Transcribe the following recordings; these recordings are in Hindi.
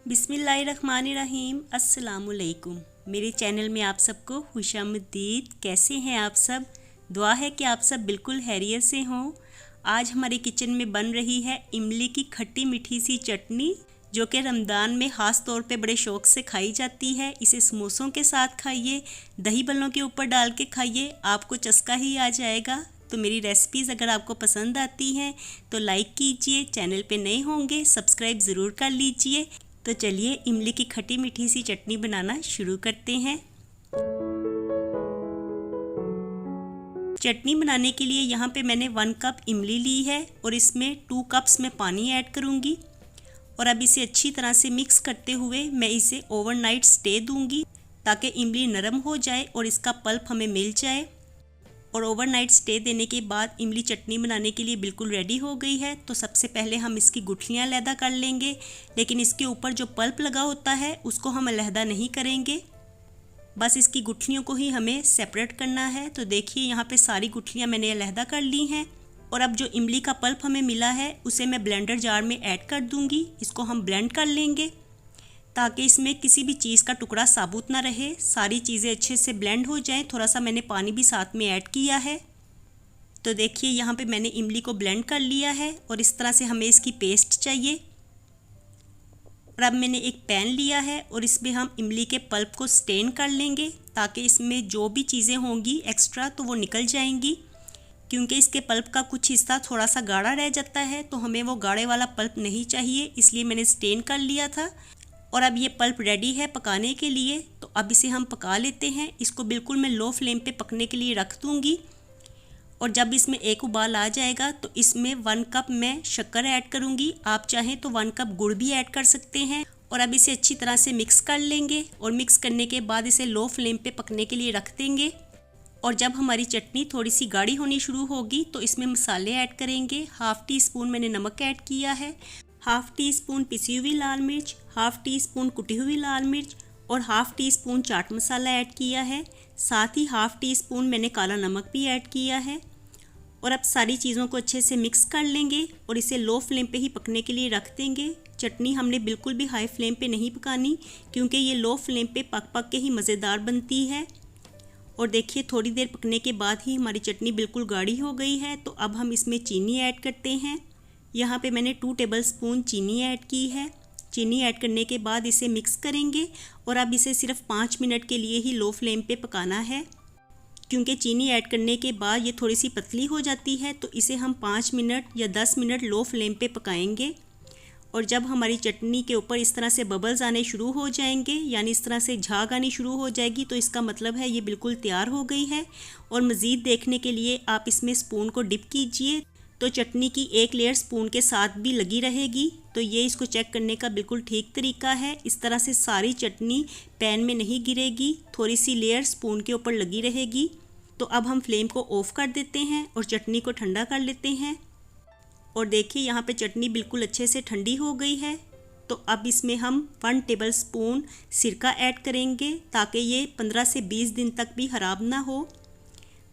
बिस्मिल्लाहिर्रहमानिर्रहीम। अस्सलामुअलैकुम। मेरे चैनल में आप सबको खुशामदीद। कैसे हैं आप सब? दुआ है कि आप सब बिल्कुल खैरियत से हों। आज हमारे किचन में बन रही है इमली की खट्टी मीठी सी चटनी, जो कि रमज़ान में ख़ास तौर पे बड़े शौक़ से खाई जाती है। इसे समोसों के साथ खाइए, दही बल्लों के ऊपर डाल के खाइए, आपको चस्का ही आ जाएगा। तो मेरी रेसिपीज़ अगर आपको पसंद आती हैं तो लाइक कीजिए, चैनल पे नए होंगे सब्सक्राइब ज़रूर कर लीजिए। तो चलिए इमली की खट्टी मीठी सी चटनी बनाना शुरू करते हैं। चटनी बनाने के लिए यहाँ पे मैंने 1 कप इमली ली है और इसमें 2 कप्स में पानी ऐड करूँगी। और अब इसे अच्छी तरह से मिक्स करते हुए मैं इसे ओवरनाइट स्टे दूँगी ताकि इमली नरम हो जाए और इसका पल्प हमें मिल जाए। और ओवरनाइट स्टे देने के बाद इमली चटनी बनाने के लिए बिल्कुल रेडी हो गई है। तो सबसे पहले हम इसकी गुठलियाँ अलहदा कर लेंगे, लेकिन इसके ऊपर जो पल्प लगा होता है उसको हम अलहदा नहीं करेंगे, बस इसकी गुठलियों को ही हमें सेपरेट करना है। तो देखिए यहाँ पे सारी गुठलियाँ मैंने अलहदा कर ली हैं। और अब जो इमली का पल्प हमें मिला है उसे मैं ब्लेंडर जार में ऐड कर दूँगी। इसको हम ब्लेंड कर लेंगे ताकि इसमें किसी भी चीज़ का टुकड़ा साबुत ना रहे, सारी चीज़ें अच्छे से ब्लेंड हो जाएं। थोड़ा सा मैंने पानी भी साथ में ऐड किया है। तो देखिए यहाँ पे मैंने इमली को ब्लेंड कर लिया है और इस तरह से हमें इसकी पेस्ट चाहिए। और अब मैंने एक पैन लिया है और इसमें हम इमली के पल्प को स्टेन कर लेंगे ताकि इसमें जो भी चीज़ें होंगी एक्स्ट्रा तो वो निकल जाएंगी, क्योंकि इसके पल्प का कुछ हिस्सा थोड़ा सा गाढ़ा रह जाता है, तो हमें वो गाढ़े वाला पल्प नहीं चाहिए, इसलिए मैंने स्टेन कर लिया था। और अब ये पल्प रेडी है पकाने के लिए। तो अब इसे हम पका लेते हैं। इसको बिल्कुल मैं लो फ्लेम पे पकने के लिए रख दूँगी। और जब इसमें एक उबाल आ जाएगा तो इसमें 1 कप मैं शक्कर ऐड करूँगी। आप चाहें तो 1 कप गुड़ भी ऐड कर सकते हैं। और अब इसे अच्छी तरह से मिक्स कर लेंगे और मिक्स करने के बाद इसे लो फ्लेम पे पकने के लिए रख देंगे। और जब हमारी चटनी थोड़ी सी गाढ़ी होनी शुरू होगी तो इसमें मसाले ऐड करेंगे। 1/2 टीस्पून मैंने नमक ऐड किया है, 1/2 टीस्पून पिसी हुई लाल मिर्च, 1/2 टीस्पून कुटी हुई लाल मिर्च और 1/2 टीस्पून चाट मसाला ऐड किया है। साथ ही 1/2 टीस्पून मैंने काला नमक भी ऐड किया है। और अब सारी चीज़ों को अच्छे से मिक्स कर लेंगे और इसे लो फ्लेम पे ही पकने के लिए रख देंगे। चटनी हमने बिल्कुल भी हाई फ्लेम पे नहीं पकानी, क्योंकि ये लो फ्लेम पे पक पक के ही मज़ेदार बनती है। और देखिए थोड़ी देर पकने के बाद ही हमारी चटनी बिल्कुल गाढ़ी हो गई है। तो अब हम इसमें चीनी ऐड करते हैं। यहाँ पे मैंने 2 टेबलस्पून चीनी ऐड की है। चीनी ऐड करने के बाद इसे मिक्स करेंगे और अब इसे सिर्फ 5 मिनट के लिए ही लो फ्लेम पे पकाना है, क्योंकि चीनी ऐड करने के बाद ये थोड़ी सी पतली हो जाती है। तो इसे हम 5 मिनट या 10 मिनट लो फ्लेम पे पकाएंगे। और जब हमारी चटनी के ऊपर इस तरह से बबल्स आने शुरू हो जाएंगे, यानी इस तरह से झाग आनी शुरू हो जाएगी, तो इसका मतलब है ये बिल्कुल तैयार हो गई है। और मज़ीद देखने के लिए आप इसमें स्पून को डिप कीजिए, तो चटनी की एक लेयर स्पून के साथ भी लगी रहेगी। तो ये इसको चेक करने का बिल्कुल ठीक तरीका है। इस तरह से सारी चटनी पैन में नहीं गिरेगी, थोड़ी सी लेयर स्पून के ऊपर लगी रहेगी। तो अब हम फ्लेम को ऑफ़ कर देते हैं और चटनी को ठंडा कर लेते हैं। और देखिए यहाँ पे चटनी बिल्कुल अच्छे से ठंडी हो गई है। तो अब इसमें हम 1 टेबलस्पून सिरका ऐड करेंगे ताकि ये 15 से 20 दिन तक भी ख़राब ना हो।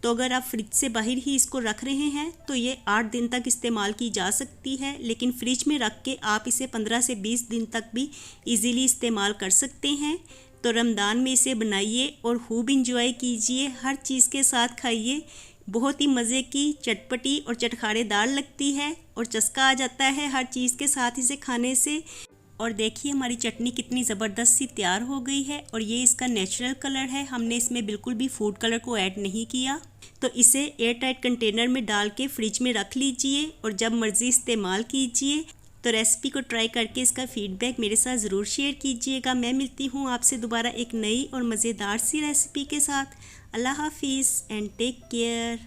तो अगर आप फ्रिज से बाहर ही इसको रख रहे हैं तो ये 8 दिन तक इस्तेमाल की जा सकती है, लेकिन फ्रिज में रख के आप इसे 15 से 20 दिन तक भी इजीली इस्तेमाल कर सकते हैं। तो रमज़ान में इसे बनाइए और खूब इंजॉय कीजिए, हर चीज़ के साथ खाइए। बहुत ही मज़े की, चटपटी और चटखारेदार लगती है और चस्का आ जाता है हर चीज़ के साथ इसे खाने से। और देखिए हमारी चटनी कितनी ज़बरदस्त सी तैयार हो गई है। और ये इसका नेचुरल कलर है, हमने इसमें बिल्कुल भी फूड कलर को ऐड नहीं किया। तो इसे एयर टाइट कंटेनर में डाल के फ्रिज में रख लीजिए और जब मर्ज़ी इस्तेमाल कीजिए। तो रेसिपी को ट्राई करके इसका फ़ीडबैक मेरे साथ ज़रूर शेयर कीजिएगा। मैं मिलती हूँ आपसे दोबारा एक नई और मज़ेदार सी रेसिपी के साथ। अल्लाह हाफिज़ एंड टेक केयर।